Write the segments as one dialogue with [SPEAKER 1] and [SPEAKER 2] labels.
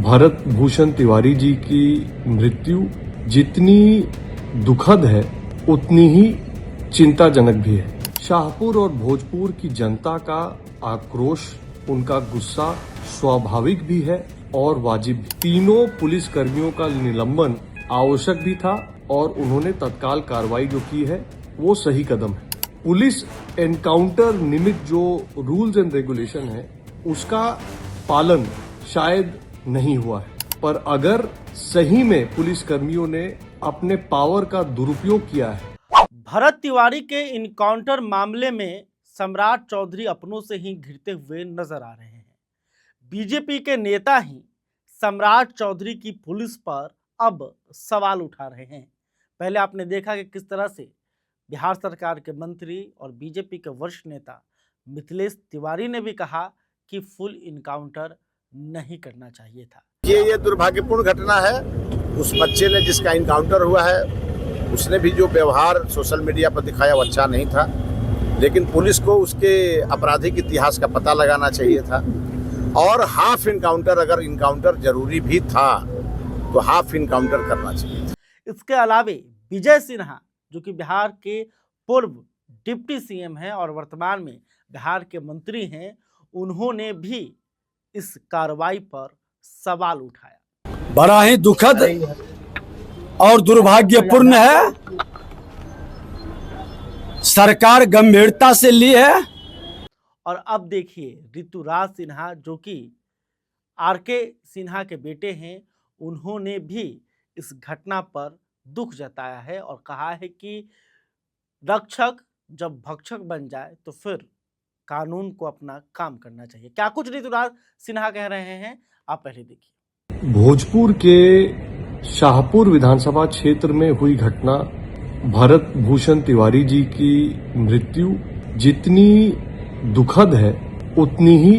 [SPEAKER 1] भरत भूषण तिवारी जी की मृत्यु जितनी दुखद है उतनी ही चिंताजनक भी है। शाहपुर और भोजपुर की जनता का आक्रोश, उनका गुस्सा स्वाभाविक भी है और वाजिब भी। तीनों पुलिस कर्मियों का निलंबन आवश्यक भी था और उन्होंने तत्काल कार्रवाई जो की है वो सही कदम है। पुलिस एनकाउंटर निमित्त जो रूल्स एंड रेगुलेशन है उसका पालन शायद नहीं हुआ है, पर अगर सही में पुलिस कर्मियों ने अपने पावर का दुरुपयोग किया है।
[SPEAKER 2] भरत तिवारी के इनकाउंटर मामले में सम्राट चौधरी अपनों से ही घिरते हुए नजर आ रहे हैं। बीजेपी के नेता ही सम्राट चौधरी की पुलिस पर अब सवाल उठा रहे हैं। पहले आपने देखा कि किस तरह से बिहार सरकार के मंत्री और बीजेपी के वरिष्ठ नेता मिथिलेश तिवारी ने भी कहा कि फुल इनकाउंटर नहीं करना चाहिए था।
[SPEAKER 3] ये दुर्भाग्यपूर्ण घटना है। उस बच्चे ने जिसका इनकाउंटर हुआ है उसने भी जो व्यवहार सोशल मीडिया पर दिखाया वो अच्छा नहीं था, लेकिन पुलिस को उसके आपराधिक इतिहास का पता लगाना चाहिए था और हाफ इनकाउंटर, अगर इनकाउंटर जरूरी भी था तो हाफ इनकाउंटर करना चाहिए था।
[SPEAKER 2] इसके अलावे विजय सिन्हा जो कि बिहार के पूर्व डिप्टी सीएम हैं और वर्तमान में बिहार के मंत्री हैं, उन्होंने भी इस कार्रवाई पर सवाल उठाया।
[SPEAKER 4] बड़ा ही दुखद और दुर्भाग्यपूर्ण है। सरकार गंभीरता से ली है।
[SPEAKER 2] और अब देखिए ऋतुराज सिन्हा जो कि आरके सिन्हा के बेटे हैं, उन्होंने भी इस घटना पर दुख जताया है और कहा है कि रक्षक जब भक्षक बन जाए तो फिर कानून को अपना काम करना चाहिए। क्या कुछ ऋतुराज सिन्हा कह रहे हैं, आप पहले देखिए।
[SPEAKER 1] भोजपुर के शाहपुर विधानसभा क्षेत्र में हुई घटना, भरत भूषण तिवारी जी की मृत्यु जितनी दुखद है उतनी ही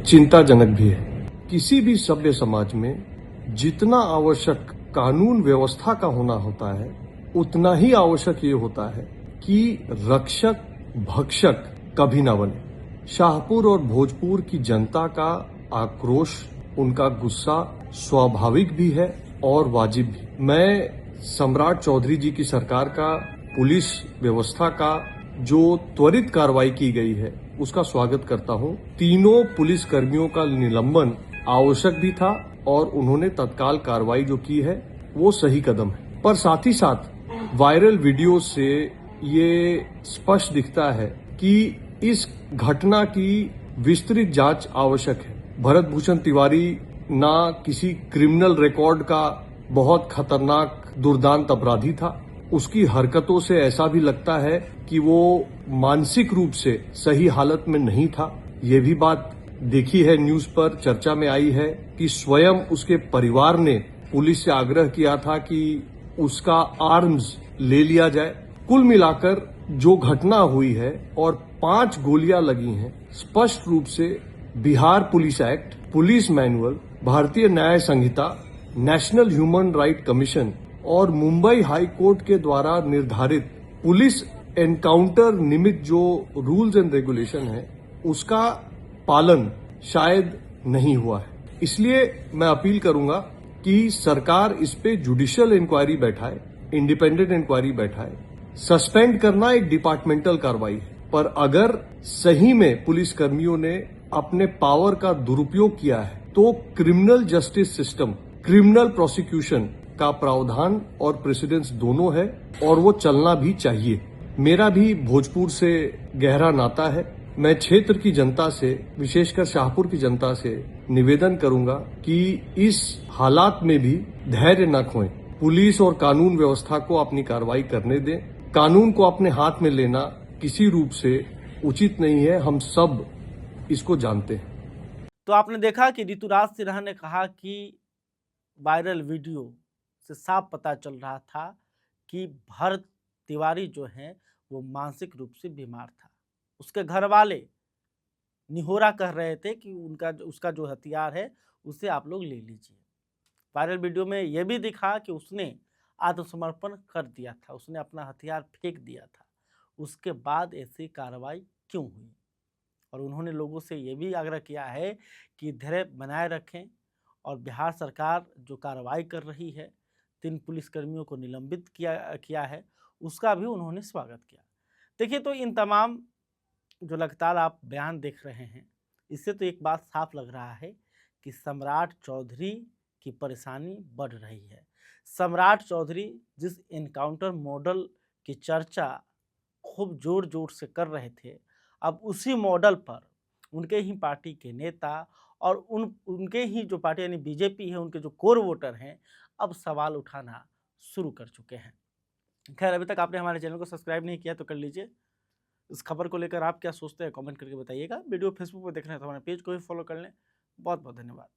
[SPEAKER 1] चिंताजनक भी है। किसी भी सभ्य समाज में जितना आवश्यक कानून व्यवस्था का होना होता है उतना ही आवश्यक ये होता है कि रक्षक भक्षक कभी ना बने। शाहपुर और भोजपुर की जनता का आक्रोश, उनका गुस्सा स्वाभाविक भी है और वाजिब भी। मैं सम्राट चौधरी जी की सरकार का पुलिस व्यवस्था का जो त्वरित कार्रवाई की गई है उसका स्वागत करता हूं। तीनों पुलिस कर्मियों का निलंबन आवश्यक भी था और उन्होंने तत्काल कार्रवाई जो की है वो सही कदम है, पर साथ ही साथ वायरल वीडियो से ये स्पष्ट दिखता है कि इस घटना की विस्तृत जांच आवश्यक है। भरत भूषण तिवारी ना किसी क्रिमिनल रिकॉर्ड का बहुत खतरनाक दुर्दांत अपराधी था। उसकी हरकतों से ऐसा भी लगता है कि वो मानसिक रूप से सही हालत में नहीं था। ये भी बात देखी है, न्यूज पर चर्चा में आई है कि स्वयं उसके परिवार ने पुलिस से आग्रह किया था कि उसका आर्म्स ले लिया जाए। कुल मिलाकर जो घटना हुई है और 5 गोलियां लगी हैं, स्पष्ट रूप से Bihar police act, police manual, भारतीय न्याय संहिता, नेशनल ह्यूमन राइट कमीशन और मुंबई हाई कोर्ट के द्वारा निर्धारित पुलिस एनकाउंटर निमित्त जो रूल्स एंड रेगुलेशन है उसका पालन शायद नहीं हुआ है। इसलिए मैं अपील करूंगा कि सरकार इस पे जुडिशियल इंक्वायरी बैठाए, इंडिपेंडेंट इंक्वायरी बैठाए। सस्पेंड करना एक डिपार्टमेंटल कार्रवाई है, पर अगर सही में पुलिस कर्मियों ने अपने पावर का दुरुपयोग किया है तो criminal justice system, criminal prosecution का प्रावधान और प्रेसिडेंस दोनों है और वो चलना भी चाहिए। मेरा भी भोजपुर से गहरा नाता है। मैं क्षेत्र की जनता से, विशेषकर शाहपुर की जनता से निवेदन करूंगा कि इस हालात में भी धैर्य न खोएं। पुलिस और कानून व्यवस्था को अपनी कार्रवाई करने दें। कानून को अपने हाथ में लेना किसी रूप से उचित नहीं है, हम सब इसको जानते हैं।
[SPEAKER 2] तो आपने देखा कि ऋतुराज सिन्हा ने कहा कि वायरल वीडियो से साफ पता चल रहा था कि भरत तिवारी जो हैं वो मानसिक रूप से बीमार था। उसके घर वाले निहोरा कह रहे थे कि उसका जो हथियार है उसे आप लोग ले लीजिए। वायरल वीडियो में यह भी दिखा कि उसने आत्मसमर्पण कर दिया था, उसने अपना हथियार फेंक दिया था। उसके बाद ऐसी कार्रवाई क्यों हुई? और उन्होंने लोगों से ये भी आग्रह किया है कि धैर्य बनाए रखें और बिहार सरकार जो कार्रवाई कर रही है, 3 पुलिसकर्मियों को निलंबित किया है, उसका भी उन्होंने स्वागत किया। देखिए, तो इन तमाम जो लगातार आप बयान देख रहे हैं, इससे तो एक बात साफ लग रहा है कि सम्राट चौधरी की परेशानी बढ़ रही है। सम्राट चौधरी जिस एनकाउंटर मॉडल की चर्चा खूब जोर जोर से कर रहे थे, अब उसी मॉडल पर उनके ही पार्टी के नेता और उनके ही जो पार्टी यानी बीजेपी है, उनके जो कोर वोटर हैं, अब सवाल उठाना शुरू कर चुके हैं। खैर, अभी तक आपने हमारे चैनल को सब्सक्राइब नहीं किया तो कर लीजिए। इस खबर को लेकर आप क्या सोचते हैं कमेंट करके बताइएगा। वीडियो फेसबुक पर देख रहे हैं तो हमारे पेज को भी फॉलो कर लें। बहुत बहुत धन्यवाद।